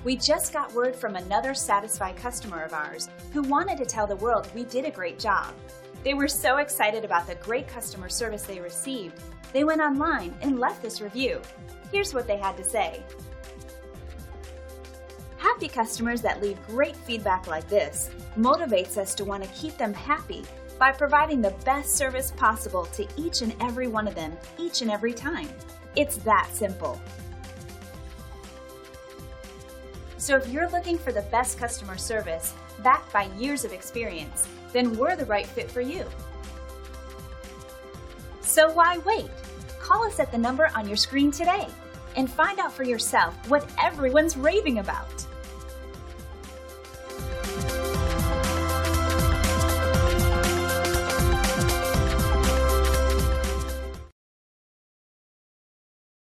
We just got word from another satisfied customer of ours who wanted to tell the world we did a great job. They were so excited about the great customer service they received, they went online and left this review. Here's what they had to say. Happy customers that leave great feedback like this motivates us to want to keep them happy by providing the best service possible to each and every one of them, each and every time. It's that simple. So if you're looking for the best customer service, backed by years of experience, then we're the right fit for you. So why wait? Call us at the number on your screen today and find out for yourself what everyone's raving about.